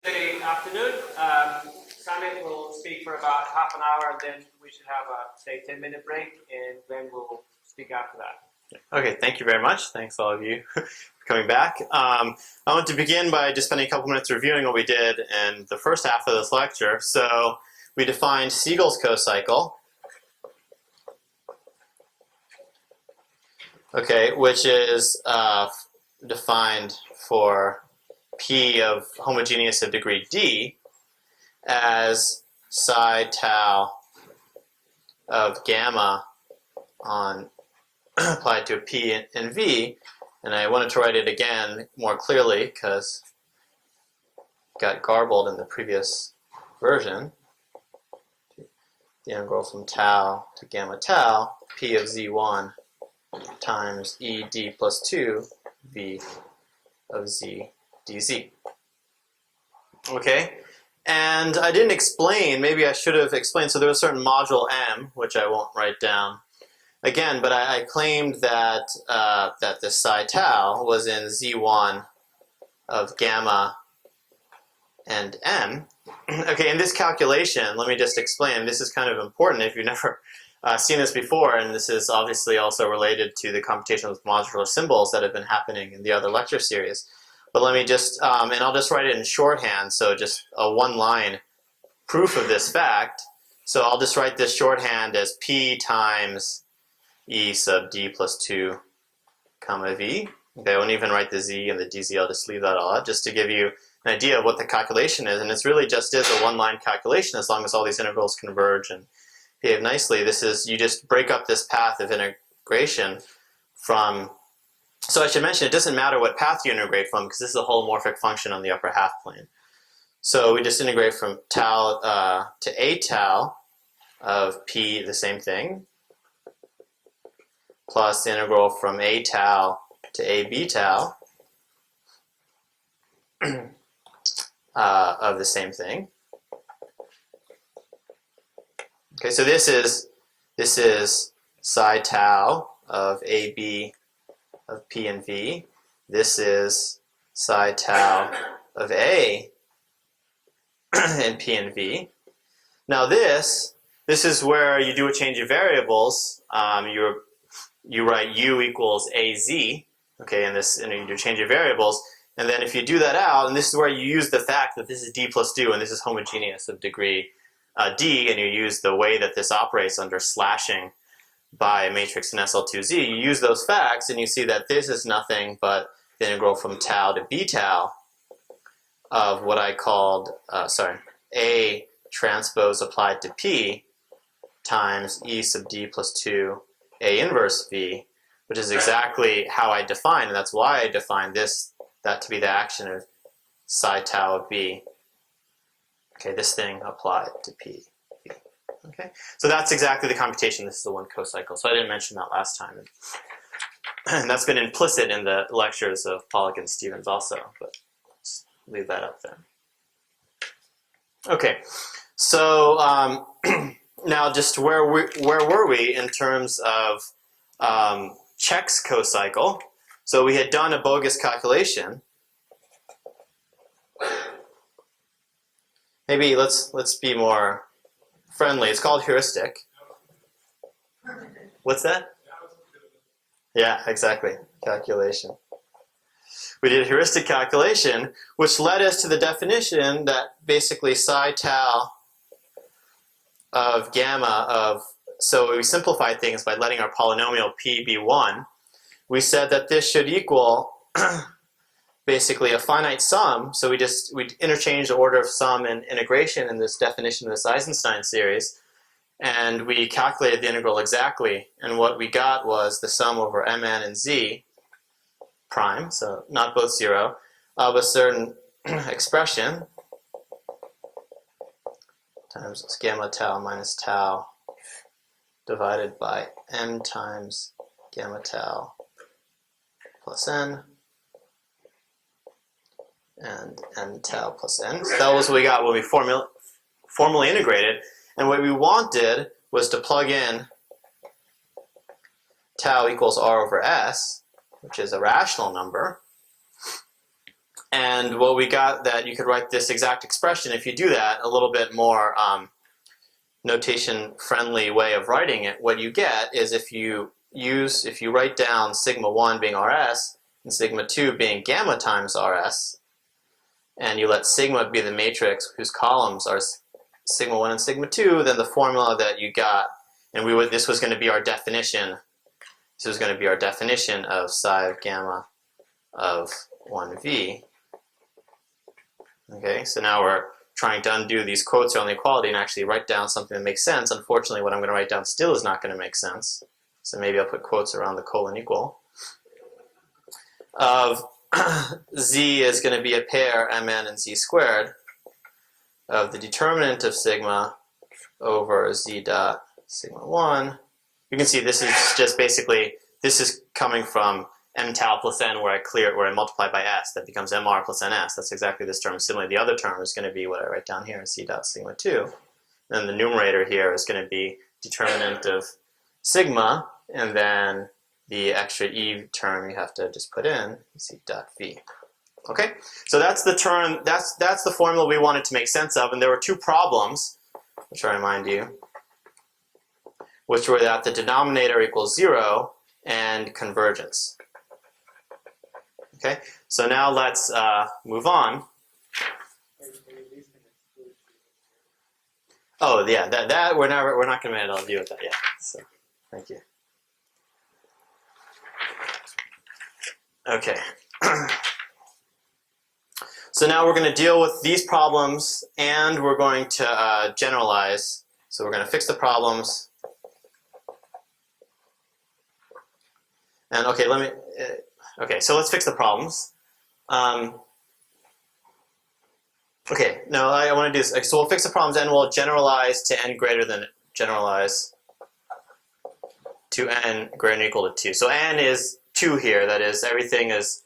Good afternoon. Samit will speak for about half an hour, and then we should have a, say, 10-minute break, and then we'll speak after that. Okay, thank you very much. Thanks all of you for coming back. I want to begin by just spending a couple minutes reviewing what we did in the first half of this lecture. So we defined Siegel's cocycle, okay, which is defined for P of homogeneous of degree D as psi tau of gamma on applied to a P and V, and I wanted to write it again more clearly because it got garbled in the previous version. The integral from tau to gamma tau, P of Z1 times E D plus 2 V of Z dz. Okay, and I didn't explain, maybe I should have explained, so there was a certain module M, which I won't write down again, but I claimed that that this psi tau was in Z1 of gamma and M. Okay, in this calculation, let me just explain, this is kind of important if you've never seen this before, and this is obviously also related to the computation with modular symbols that have been happening in the other lecture series. But let me just, and I'll just write it in shorthand, so just a one-line proof of this fact. So I'll just write this shorthand as P times E sub D plus 2 comma V. Okay, I won't even write the Z and the DZ, I'll just leave that all out, just to give you an idea of what the calculation is. And it's really just is a one-line calculation as long as all these integrals converge and behave nicely. This is, you just break up this path of integration from, so I should mention it doesn't matter what path you integrate from because this is a holomorphic function on the upper half plane. So we just integrate from tau to a tau of P, the same thing, plus the integral from a tau to a b tau of the same thing. Okay, so this is psi tau of AB of P and V. This is psi tau of A and P and V. Now this is where you do a change of variables. You write U equals AZ, okay, and you do change of variables. And then if you do that out, and this is where you use the fact that this is D plus 2 and this is homogeneous of degree D, and you use the way that this operates under slashing by a matrix in SL2Z, you use those facts and you see that this is nothing but the integral from tau to b tau of what I called, A transpose applied to P times E sub D plus 2 A inverse V, which is exactly how I define, and that's why I define that to be the action of psi tau of B. Okay, this thing applied to P. Okay, so that's exactly the computation. This is the one cocycle. So I didn't mention that last time, and that's been implicit in the lectures of Pollock and Stevens also. But let's leave that up there. Okay, so now just where were we in terms of Czech's cocycle? So we had done a bogus calculation. Maybe let's be more friendly. It's called heuristic. What's that? Yeah, exactly. Calculation. We did a heuristic calculation, which led us to the definition that basically psi tau of gamma of, so we simplified things by letting our polynomial P be 1. We said that this should equal basically a finite sum, so we interchanged the order of sum and integration in this definition of this Eisenstein series, and we calculated the integral exactly, and what we got was the sum over mn and z prime, so not both 0, of a certain expression times gamma tau minus tau divided by n times gamma tau plus n and n tau plus n. So that was what we got when we formally integrated. And what we wanted was to plug in tau equals r over s, which is a rational number, And what we got that you could write this exact expression if you do that, a little bit more notation-friendly way of writing it. What you get is if you write down sigma 1 being Rs and sigma 2 being gamma times Rs, and you let sigma be the matrix whose columns are sigma 1 and sigma 2, then the formula that you got, and this was going to be our definition. This was going to be our definition of psi of gamma of 1v. Okay, so now we're trying to undo these quotes around the equality and actually write down something that makes sense. Unfortunately, what I'm going to write down still is not going to make sense. So maybe I'll put quotes around the colon equal. Of z is going to be a pair mn and z squared of the determinant of sigma over z dot sigma 1. You can see this is just basically, this is coming from m tau plus n where I multiply by s. That becomes mr plus ns. That's exactly this term. Similarly, the other term is going to be what I write down here, c dot sigma 2. Then the numerator here is going to be determinant of sigma, and then the extra e term you have to just put in, c dot v. Okay, so that's the term, that's the formula we wanted to make sense of, and there were two problems, which I remind you, which were that the denominator equals 0 and convergence. Okay, so now let's move on. Oh yeah, that we're not going to be able to deal with that yet. So thank you. Okay. So now we're going to deal with these problems, and we're going to generalize. So we're going to fix the problems. And okay, okay, so let's fix the problems. Okay, no, I want to do this. Okay, so we'll fix the problems, and we'll generalize to n greater than, generalize to n greater than or equal to 2. So n is 2 here. That is, everything is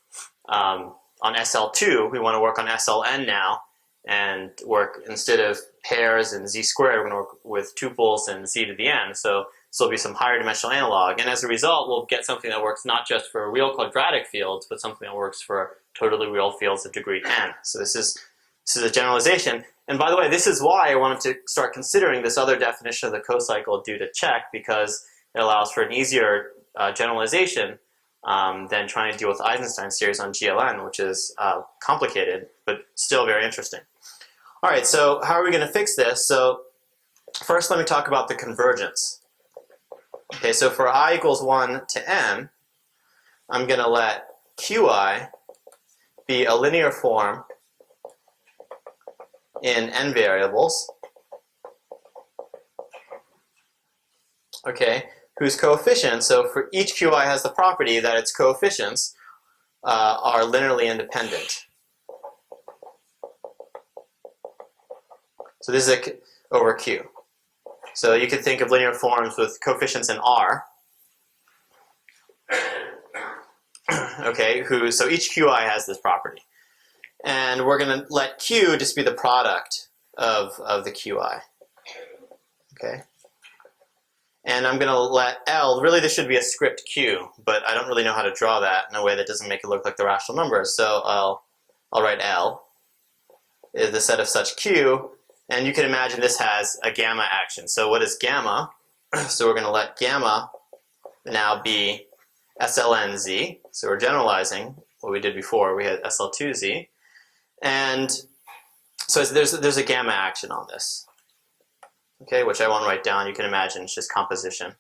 on SL2. We want to work on SLN now, and work, instead of pairs and z squared, we're going to work with tuples and z to the n. So this will be some higher dimensional analog, and as a result, we'll get something that works not just for real quadratic fields, but something that works for totally real fields of degree n. So this is a generalization. And by the way, this is why I wanted to start considering this other definition of the cocycle due to check, because it allows for an easier generalization than trying to deal with Eisenstein series on GLN, which is complicated, but still very interesting. All right, so how are we going to fix this? So first, let me talk about the convergence. Okay, so for I equals 1 to n, I'm going to let qi be a linear form in n variables, okay, whose coefficients, so for each qi has the property that its coefficients are linearly independent. So this is over q. So you could think of linear forms with coefficients in R. Okay, so each qi has this property. And we're going to let q just be the product of the qi. Okay? And I'm going to let L, really this should be a script q, but I don't really know how to draw that in a way that doesn't make it look like the rational numbers. So I'll write L is the set of such q, and you can imagine this has a gamma action. So what is gamma? So we're going to let gamma now be SLNZ. So we're generalizing what we did before. We had SL2Z. And so there's a gamma action on this. Okay, which I won't write down. You can imagine it's just composition.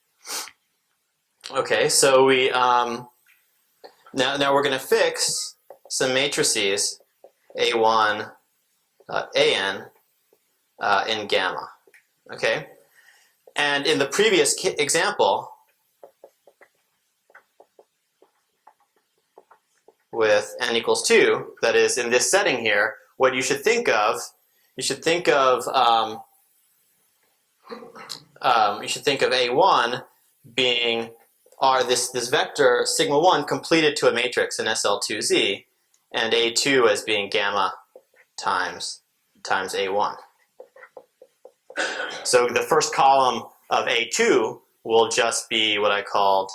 Okay, so we now we're going to fix some matrices A1, AN in gamma. Okay, and in the previous example with n equals 2, that is in this setting here, what you should think of A1 being this vector sigma 1 completed to a matrix in SL2Z, and A2 as being gamma times A1. So the first column of A2 will just be what I called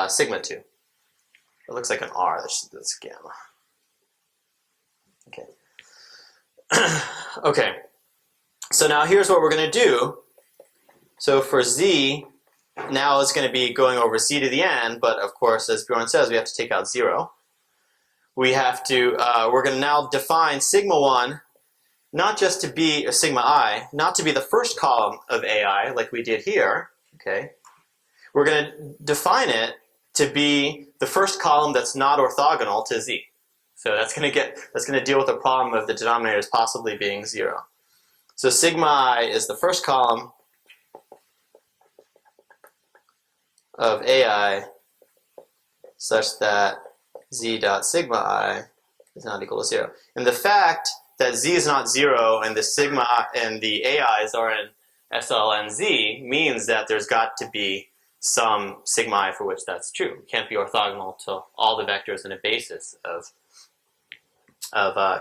sigma 2. It looks like an R, that's gamma. Okay. Okay. So now here's what we're going to do. So for z, now it's going to be going over z to the n, but of course, as Bjorn says, we have to take out 0. We have to, we're going to now define sigma 1 not just to be, or sigma I, not to be the first column of AI like we did here, okay? We're going to define it to be the first column that's not orthogonal to z. So that's going to deal with the problem of the denominators possibly being 0. So sigma I is the first column of AI such that z dot sigma I is not equal to 0. And the fact that z is not 0 and the sigma and the AIs are in SLNZ means that there's got to be some sigma I for which that's true. It can't be orthogonal to all the vectors in a basis of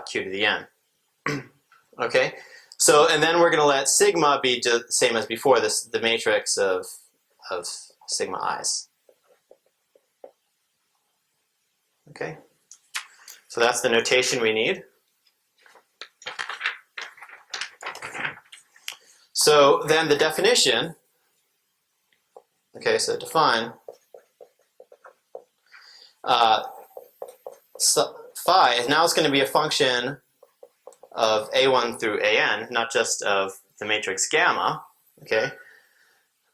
q to the n. Okay, so and then we're going to let sigma be the same as before, the matrix of sigma i's. Okay, so that's the notation we need. So then the definition, okay, so define so phi, now it's going to be a function of a1 through an, not just of the matrix gamma, okay,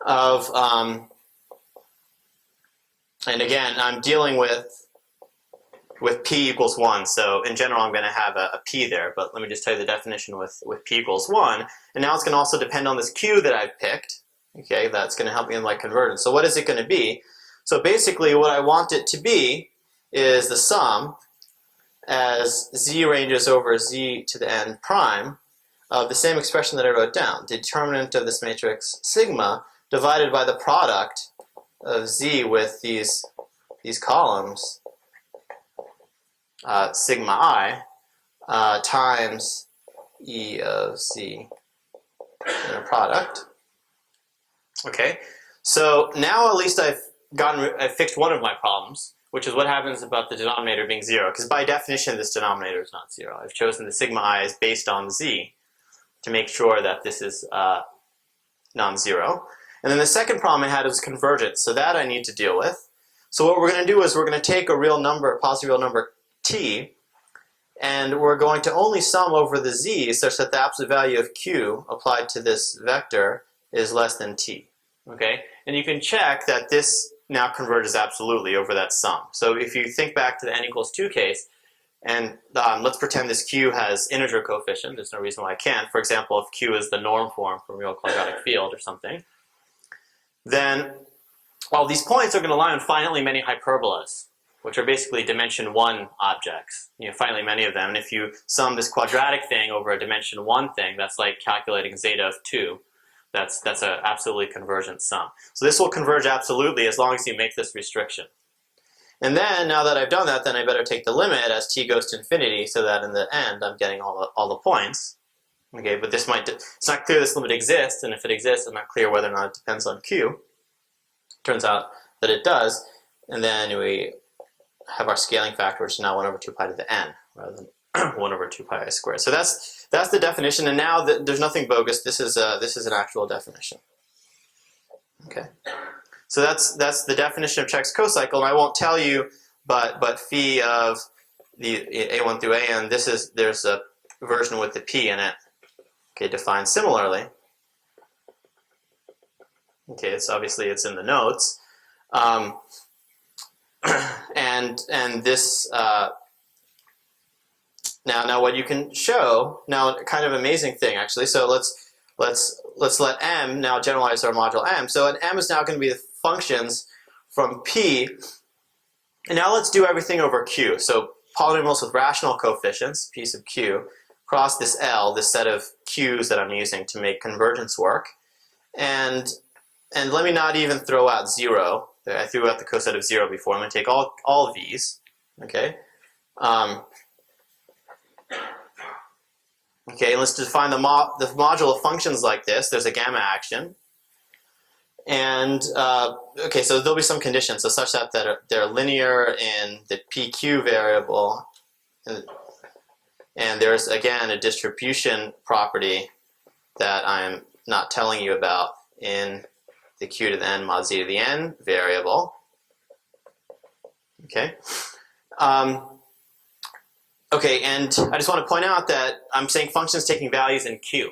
of, and again, I'm dealing with p equals 1, so in general I'm going to have a p there, but let me just tell you the definition with p equals 1, and now it's going to also depend on this q that I've picked, okay, that's going to help me in my convergence. So what is it going to be? So basically what I want it to be is the sum as z ranges over z to the n prime of the same expression that I wrote down, determinant of this matrix sigma divided by the product of z with these columns sigma I times e of z in a product. Okay, so now at least I've fixed one of my problems, which is what happens about the denominator being 0, because by definition this denominator is not 0. I've chosen the sigma I is based on z to make sure that this is non-zero. And then the second problem I had was convergence, so that I need to deal with. So what we're going to do is we're going to take a real number, a positive real number t, and we're going to only sum over the z such that the absolute value of q applied to this vector is less than t. Okay, and you can check that this now converges absolutely over that sum. So if you think back to the n equals 2 case, and let's pretend this q has integer coefficient, there's no reason why I can't. For example, if q is the norm form for a real quadratic field or something, then all these points are going to lie on finitely many hyperbolas, which are basically dimension 1 objects, finitely many of them. And if you sum this quadratic thing over a dimension 1 thing, that's like calculating zeta of 2. That's an absolutely convergent sum. So this will converge absolutely as long as you make this restriction. And then, now that I've done that, then I better take the limit as t goes to infinity so that in the end I'm getting all the points. Okay, but it's not clear this limit exists, and if it exists, I'm not clear whether or not it depends on q. Turns out that it does, and then we have our scaling factor, which is now 1 over 2 pi to the n, rather than 1 over 2 pi I squared. So that's the definition, and now there's nothing bogus. This is an actual definition. Okay, so that's the definition of Check's cocycle, and I won't tell you, but phi of the a1 through an, there's a version with the p in it. Okay, defined similarly. Okay, it's in the notes, and this now what you can show now, kind of amazing thing actually. So let's let m now generalize our module m. So an m is now going to be the functions from p, and now let's do everything over q. So polynomials with rational coefficients, p sub q, cross this L, this set of q's that I'm using to make convergence work, and let me not even throw out 0. I threw out the coset of 0 before. I'm going to take all these. Okay. Okay. Let's define the module of functions like this. There's a gamma action, and okay. So there'll be some conditions, so such that they're linear in the PQ variable. And there's, again, a distribution property that I'm not telling you about in the q to the n mod z to the n variable. Okay. Okay, and I just want to point out that I'm saying functions taking values in q.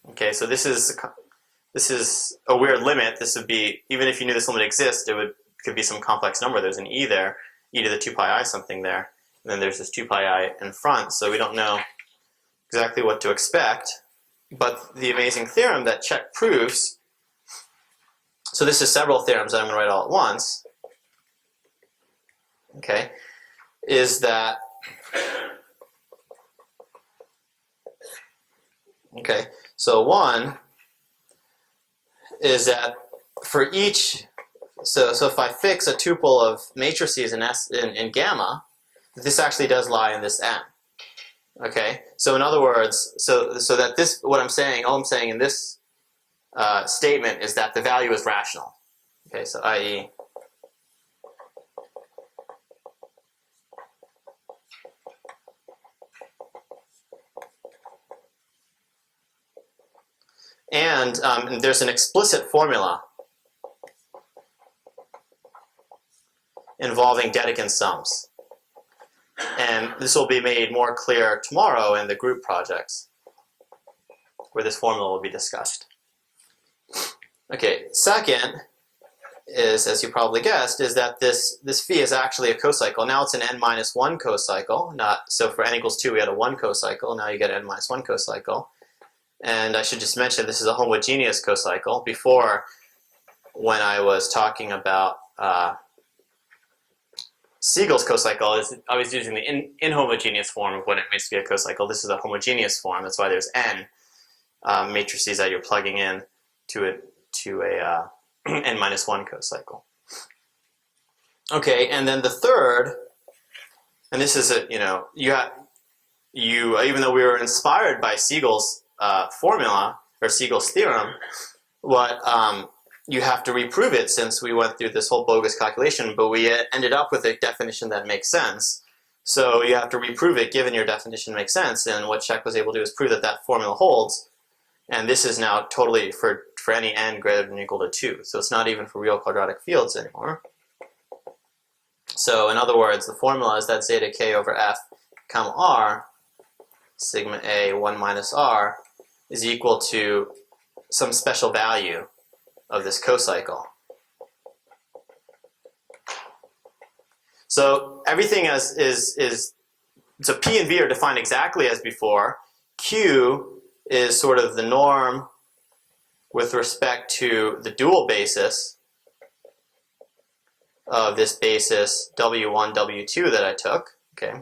Okay, so this is a weird limit. This would be, even if you knew this limit exists, could be some complex number. There's an e there, e to the 2 pi I something there, and then there's this 2 pi I in front, so we don't know exactly what to expect. But the amazing theorem that Čech proves, so this is several theorems that I'm going to write all at once, okay, is that, okay, so one is that for each, so if I fix a tuple of matrices in gamma, this actually does lie in this M. Okay, so in other words, so that this, what I'm saying, all I'm saying in this statement is that the value is rational. Okay, so i.e. And there's an explicit formula involving Dedekind sums. And this will be made more clear tomorrow in the group projects, where this formula will be discussed. Okay, second is, as you probably guessed, is that this phi is actually a cocycle. Now it's an n-1 cocycle. So for n equals 2, we had a 1 cocycle. Now you get n-1 cocycle. And I should just mention this is a homogeneous cocycle. Before, when I was talking about Siegel's cocycle, I was using the inhomogeneous form of what it means to be a cocycle. This is a homogeneous form. That's why there's n matrices that you're plugging in to a n-1 cocycle. Okay, and then the third, and this is even though we were inspired by Siegel's formula or Siegel's theorem, what you have to reprove it, since we went through this whole bogus calculation, but we ended up with a definition that makes sense. So you have to reprove it given your definition makes sense, and what Čech was able to do is prove that that formula holds, and this is now totally for any n greater than or equal to 2. So it's not even for real quadratic fields anymore. So in other words, the formula is that zeta k over f comma r sigma a 1 minus r is equal to some special value of this cocycle. So everything so P and V are defined exactly as before. Q is sort of the norm with respect to the dual basis of this basis W1, W2 that I took. Okay.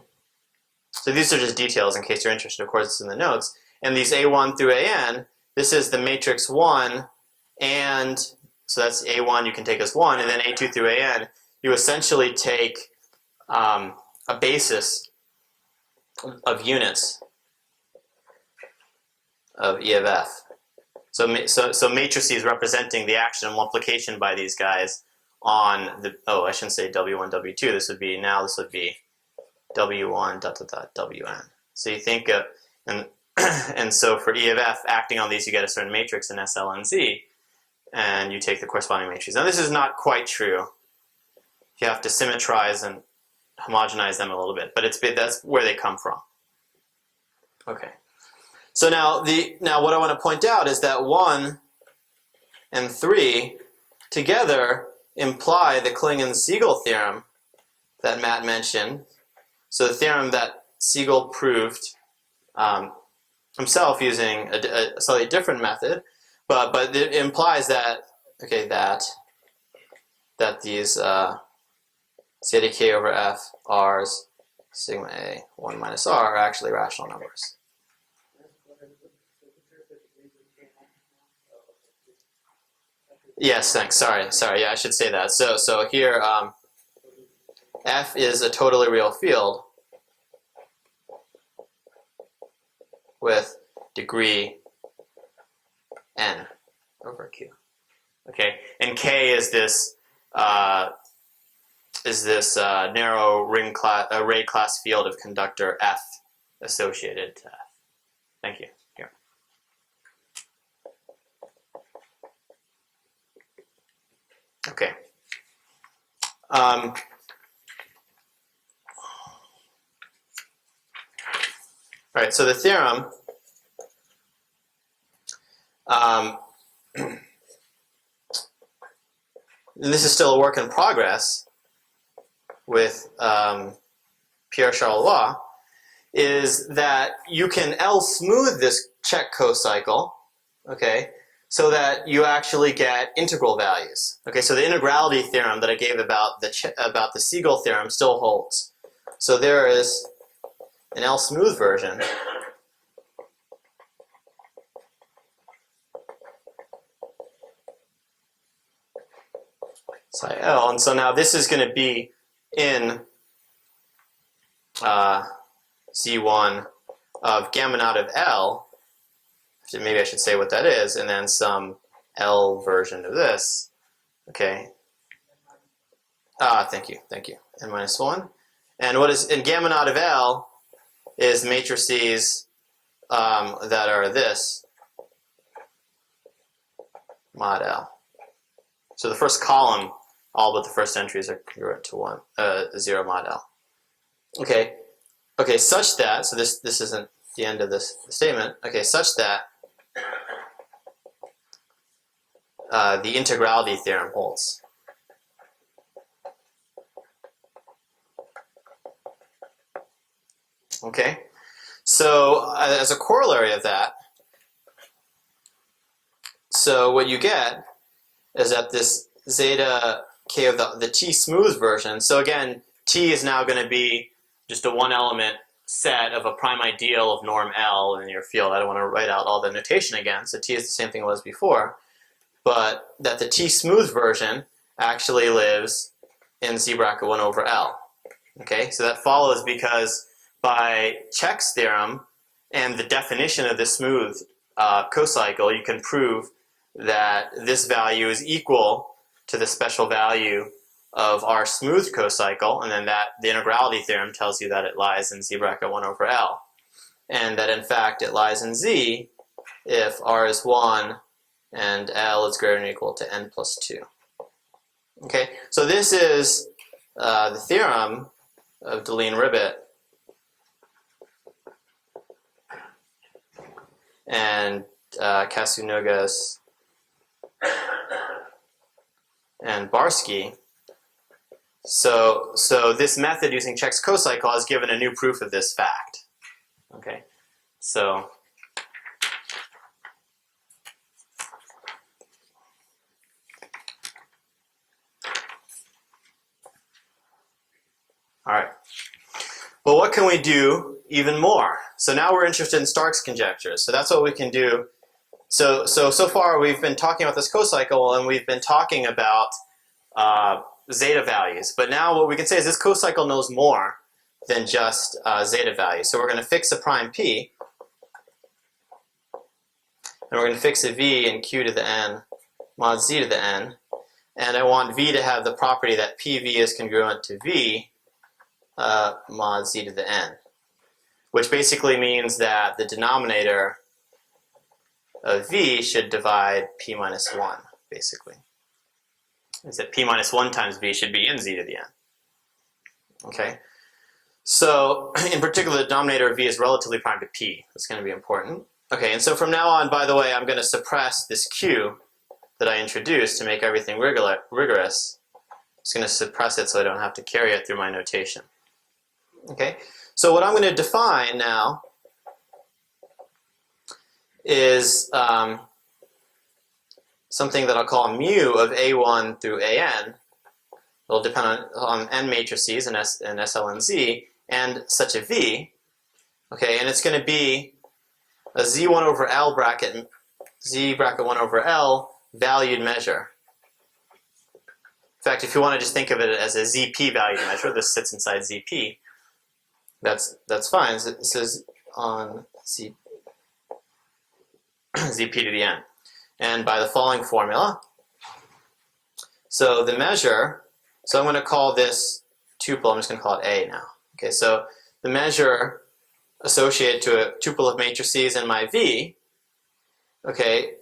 So these are just details in case you're interested. Of course, it's in the notes. And these A1 through AN, this is the matrix 1, and so that's A1 you can take as 1, and then A2 through AN, you essentially take a basis of units of E of F. So matrices representing the action of multiplication by these guys on the, I shouldn't say W1, W2, this would be W1 dot dot dot Wn. So you think of, and so for E of F, acting on these, you get a certain matrix in SL and Z, and you take the corresponding matrices. Now this is not quite true. You have to symmetrize and homogenize them a little bit, but that's where they come from. Okay. So now what I want to point out is that 1 and 3 together imply the Klingon-Siegel theorem that Matt mentioned. So the theorem that Siegel proved himself using a slightly different method, but it implies that that these zeta k over f r's sigma a 1 minus r are actually rational numbers. Yes, thanks. Sorry. Yeah, I should say that. So here, F is a totally real field with degree n over q. Okay, and K is this narrow array class field of conductor F associated. Thank you. Here. Okay. All right, so the theorem this is still a work in progress with Pierre-Charles, is that you can L smooth this check co-cycle, okay, so that you actually get integral values. Okay, so the integrality theorem that I gave about the Siegel theorem still holds. So there is an L smooth version. Psi L, and so now this is going to be in Z1 of gamma naught of L. Maybe I should say what that is, and then some L version of this. Okay. Thank you. N minus 1. And what is in gamma naught of L is matrices that are this mod L. So the first column, all but the first entries are congruent to 0 mod L. Okay, such that, so this isn't the end of this statement. Okay, such that the integrality theorem holds. Okay, so as a corollary of that, so what you get is that this zeta k of the T smooth version, so again, T is now going to be just a one element set of a prime ideal of norm L in your field. I don't want to write out all the notation again, so T is the same thing it was before, but that the T smooth version actually lives in Z bracket 1 over L. Okay, so that follows because by Check's theorem and the definition of the smooth cocycle, you can prove that this value is equal to the special value of our smooth cocycle, and then that the integrality theorem tells you that it lies in Z bracket 1 over L, and that in fact it lies in Z if R is 1 and L is greater than or equal to n plus 2. Okay, so this is the theorem of Deligne-Ribet and Kasunogas and Barsky. So this method using Check's cocycle has given a new proof of this fact. Okay, so all right. Well, what can we do even more? So now we're interested in Stark's conjectures. So that's what we can do. So far we've been talking about this cocycle and we've been talking about zeta values. But now what we can say is this cocycle knows more than just zeta values. So we're going to fix a prime p, and we're going to fix a v in q to the n mod z to the n. And I want v to have the property that pv is congruent to v mod z to the n, which basically means that the denominator of v should divide p minus 1, basically. Is that p minus 1 times v should be in z to the n. Okay, so in particular the denominator of v is relatively prime to p. That's going to be important. Okay, and so from now on, by the way, I'm going to suppress this q that I introduced to make everything rigorous. I'm just going to suppress it so I don't have to carry it through my notation. Okay, so what I'm going to define now is something that I'll call mu of a1 through an. It'll depend on n matrices and SL and Z, and such a v. Okay, and it's going to be a z1 over L bracket, z bracket 1 over L valued measure. In fact, if you want to just think of it as a ZP valued measure, this sits inside ZP. That's fine. So it says on ZP to the n. And by the following formula. So the measure, so I'm going to call this tuple, I'm just going to call it A now. Okay, so the measure associated to a tuple of matrices in my V, okay,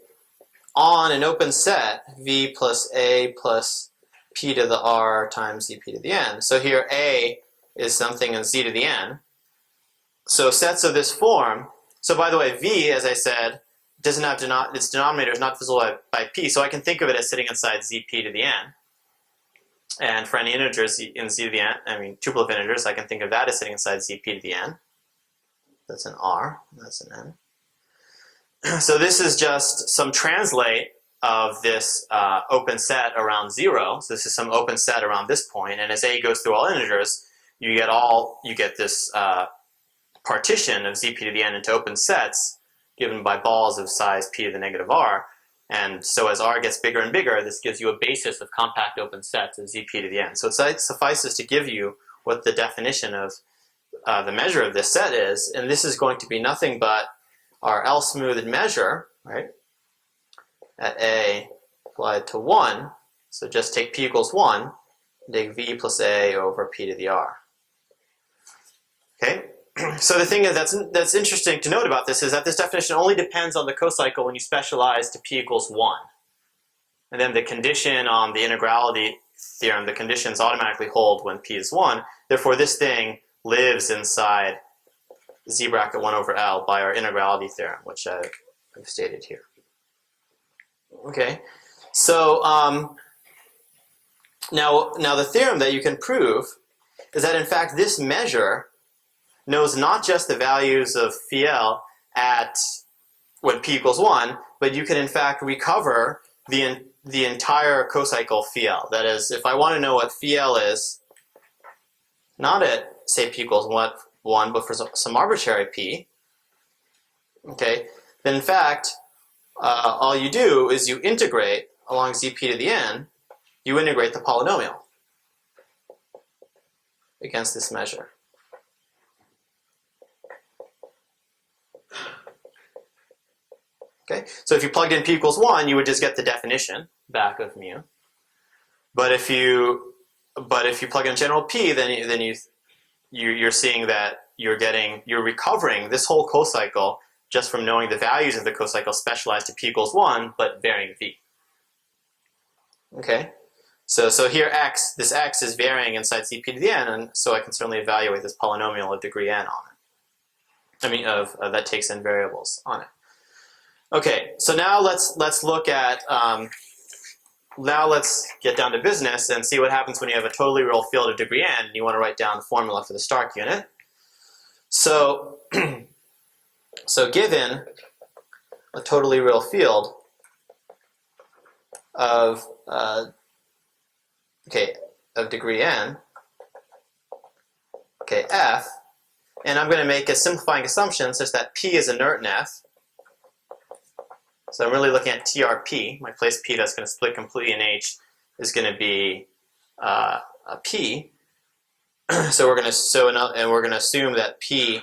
on an open set, V plus A plus P to the R times ZP to the N. So here A is something in Z to the N. So sets of this form, so by the way, V, as I said, doesn't have its denominator is not divisible by P, so I can think of it as sitting inside ZP to the N. And for any integers in Z to the N, I mean tuple of integers, I can think of that as sitting inside ZP to the N. That's an R, that's an N. So this is just some translate of this open set around 0. So this is some open set around this point, and as A goes through all integers, you get this partition of ZP to the N into open sets given by balls of size P to the negative R. And so as R gets bigger and bigger, this gives you a basis of compact open sets of ZP to the N. So it suffices to give you what the definition of the measure of this set is, and this is going to be nothing but our L-smoothed measure, right, at A applied to 1. So just take P equals 1, and take V plus A over P to the R. Okay? So the thing that's interesting to note about this is that this definition only depends on the cocycle when you specialize to P equals 1. And then the condition on the integrality theorem, the conditions automatically hold when P is 1. Therefore, this thing lives inside Z bracket 1 over L by our integrality theorem, which I've stated here. Okay, so now the theorem that you can prove is that in fact this measure knows not just the values of phi L at when P equals 1, but you can in fact recover the entire cocycle phi L. That is, if I want to know what phi L is, not at say P equals 1, but for some arbitrary P, okay, then in fact all you do is you integrate along ZP to the N, you integrate the polynomial against this measure. Okay, so if you plugged in P equals 1, you would just get the definition back of mu. But if you plug in general P, then you're seeing that you're recovering this whole cocycle just from knowing the values of the cocycle specialized to P equals 1, but varying V. Okay, so here this X is varying inside ZP to the N, and so I can certainly evaluate this polynomial of degree N on it. I mean, that takes in variables on it. Okay, so now let's look at now let's get down to business and see what happens when you have a totally real field of degree N and you want to write down the formula for the Stark unit. So so given a totally real field of of degree N, okay, F, and I'm going to make a simplifying assumption such that P is inert in F. So I'm really looking at TRP. My place P that's going to split completely in H is going to be a P. So we're going to assume that P.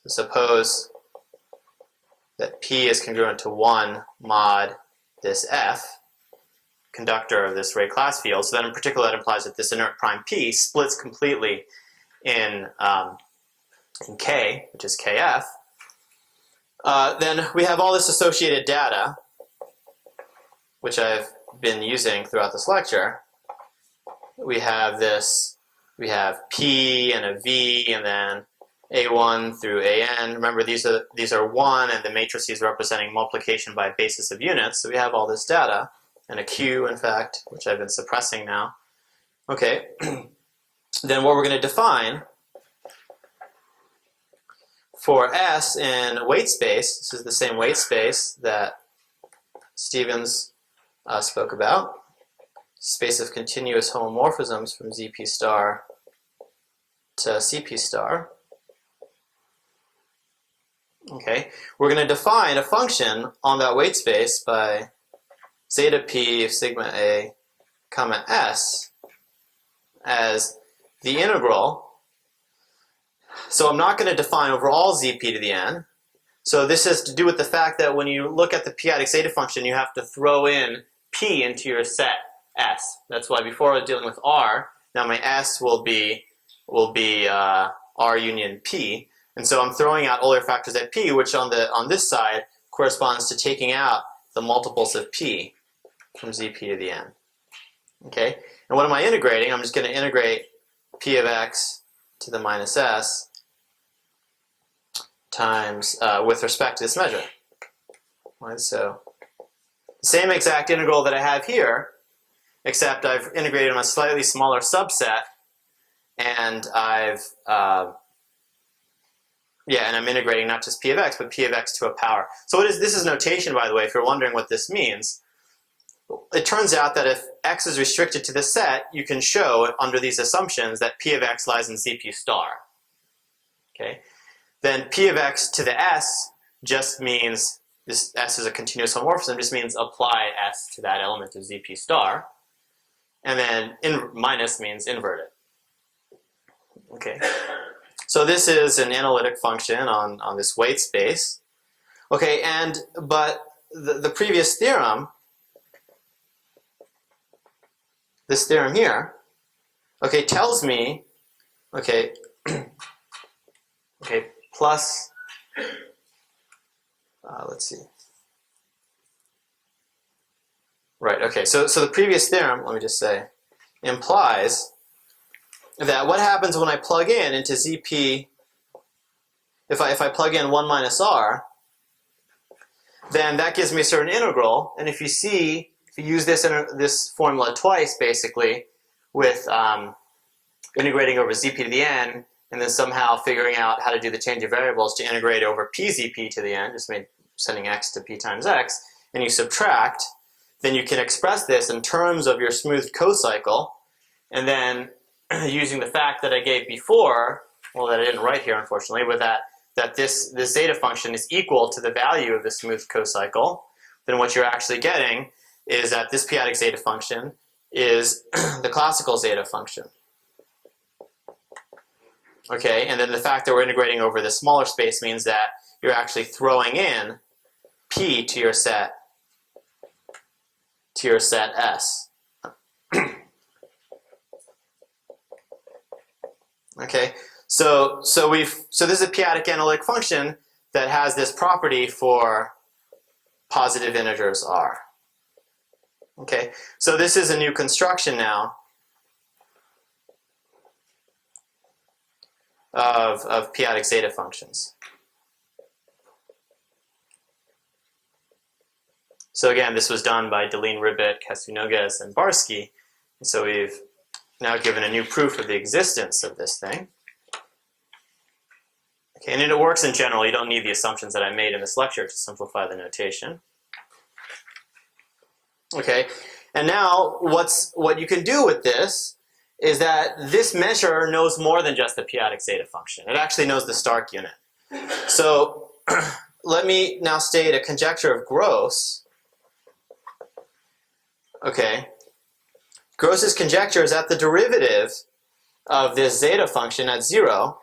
Suppose that P is congruent to 1 mod this F, conductor of this Ray class field. So then in particular that implies that this inert prime P splits completely in K, which is KF. Then we have all this associated data, which I've been using throughout this lecture. We have P and a V, and then A1 through AN. Remember, these are 1, and the matrices representing multiplication by a basis of units. So we have all this data, and a Q, in fact, which I've been suppressing now. Okay, then what we're going to define for S in weight space, this is the same weight space that Stevens spoke about, space of continuous homomorphisms from ZP star to CP star. Okay, we're going to define a function on that weight space by zeta P of sigma A comma S as the integral. So I'm not going to define over all ZP to the N. So this has to do with the fact that when you look at the p-adic zeta function, you have to throw in P into your set S. That's why before I was dealing with R, now my S will be R union P. And so I'm throwing out Euler factors at p, which on this side corresponds to taking out the multiples of p from zp to the n. Okay? And what am I integrating? I'm just going to integrate p of x to the minus s times, with respect to this measure. Right, so the same exact integral that I have here, except I've integrated on a slightly smaller subset, and and I'm integrating not just p of x, but p of x to a power. So this is notation, by the way, if you're wondering what this means. It turns out that if x is restricted to the set, you can show under these assumptions that p of x lies in zp star. Okay? Then p of x to the s just means, this s is a continuous homomorphism, just means apply s to that element of zp star. And then minus means invert it. Okay? So this is an analytic function on this weight space. Okay, but the previous theorem, this theorem here, okay, tells me, okay, okay, plus, let's see. Right, okay, so the previous theorem, let me just say, implies that what happens when I plug in into ZP, if I plug in 1 minus r, then that gives me a certain integral, and if you use this formula twice, basically, with integrating over ZP to the n, and then somehow figuring out how to do the change of variables to integrate over PZP to the n, just sending x to p times x, and you subtract, then you can express this in terms of your smoothed cocycle, and then using the fact that I gave before, well, that I didn't write here, unfortunately, but that this zeta function is equal to the value of the smoothed cocycle, then what you're actually getting is that this p-adic zeta function is the classical zeta function. Okay, and then the fact that we're integrating over the smaller space means that you're actually throwing in p to your set S. Okay, so this is a p-adic analytic function that has this property for positive integers r. Okay, so this is a new construction now of p-adic zeta functions. So again, this was done by Deline, Ribbit, Kasunoges, and Barsky. And so we've now given a new proof of the existence of this thing. Okay, and it works in general. You don't need the assumptions that I made in this lecture to simplify the notation. Okay, and now what you can do with this is that this measure knows more than just the p-adic zeta function. It actually knows the Stark unit. So let me now state a conjecture of Gross. Okay, Gross's conjecture is that the derivative of this zeta function at 0,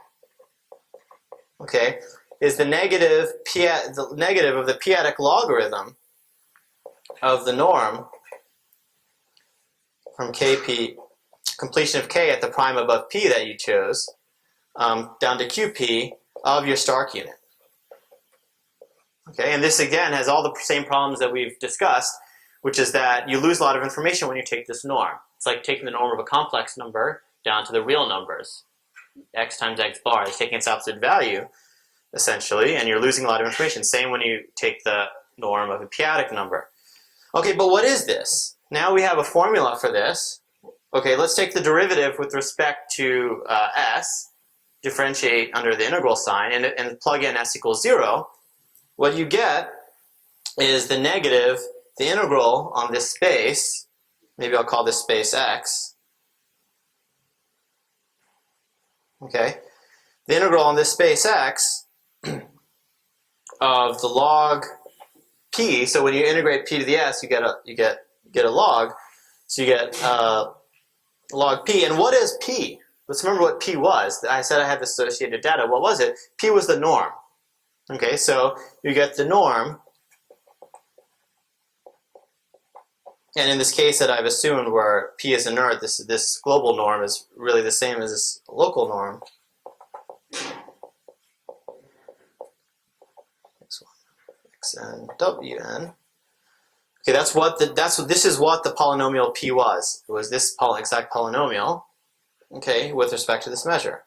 okay, is the negative of the p-adic logarithm of the norm from kp, completion of k at the prime above p that you chose, down to qp of your Stark unit. Okay, and this again has all the same problems that we've discussed, which is that you lose a lot of information when you take this norm. It's like taking the norm of a complex number down to the real numbers. X times x bar is taking its absolute value, essentially, and you're losing a lot of information. Same when you take the norm of a p-adic number. Okay, but what is this? Now we have a formula for this. Okay, let's take the derivative with respect to s, differentiate under the integral sign, and plug in s equals 0. What you get is the integral on this space, maybe I'll call this space x. Okay, the integral on this space x of the log p. So when you integrate p to the s, you get a log. So you get log p. And what is p? Let's remember what p was. I said I had the associated data. What was it? P was the norm. Okay, so you get the norm. And in this case that I've assumed where p is inert, this global norm is really the same as this local norm. xn wn. Okay, this is what the polynomial p was. It was this exact polynomial, okay, with respect to this measure.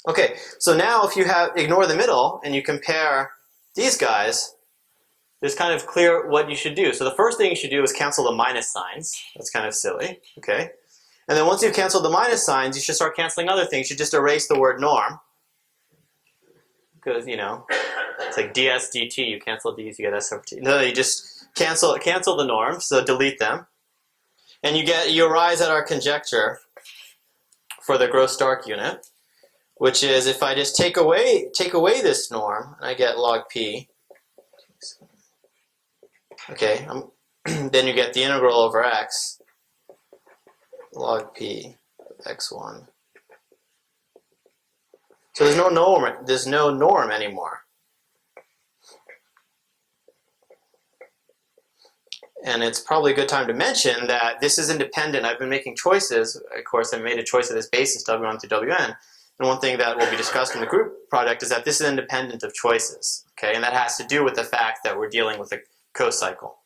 Okay, so now if you ignore the middle and you compare these guys, it's kind of clear what you should do. So the first thing you should do is cancel the minus signs. That's kind of silly, okay? And then once you've canceled the minus signs, you should start canceling other things. You should just erase the word norm. Because, you know, it's like ds dt, you cancel d's, you get s over t. No, you just cancel the norms, so delete them. And you arrive at our conjecture for the Gross-Stark unit, which is if I just take away this norm, and I get log p, okay, then you get the integral over x log p of x1. So there's no norm anymore. And it's probably a good time to mention that this is independent. I've been making choices. Of course, I made a choice of this basis W1 through Wn. And one thing that will be discussed in the group project is that this is independent of choices. Okay, and that has to do with the fact that we're dealing with a cocycle.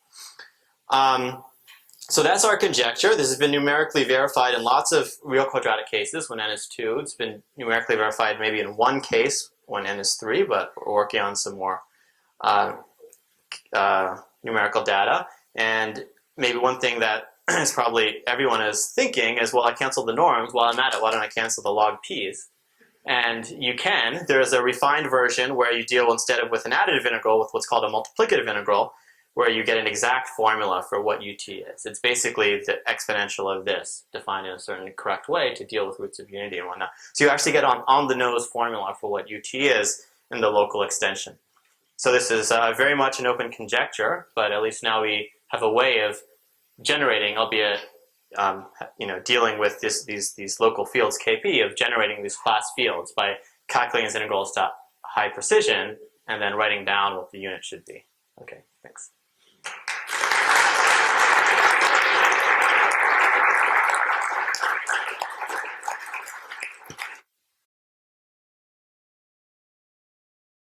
So that's our conjecture. This has been numerically verified in lots of real quadratic cases when n is 2. It's been numerically verified maybe in one case when n is 3, but we're working on some more numerical data. And maybe one thing that is probably everyone is thinking is, well, I canceled the norms. While I'm at it, why don't I cancel the log p's? And you can. There's a refined version where you deal instead of with an additive integral with what's called a multiplicative integral, where you get an exact formula for what ut is. It's basically the exponential of this, defined in a certain correct way to deal with roots of unity and whatnot. So you actually get on the nose formula for what ut is in the local extension. So this is very much an open conjecture, but at least now we have a way of generating, albeit dealing with these local fields Kp, of generating these class fields by calculating these integrals to high precision and then writing down what the unit should be. Okay, thanks.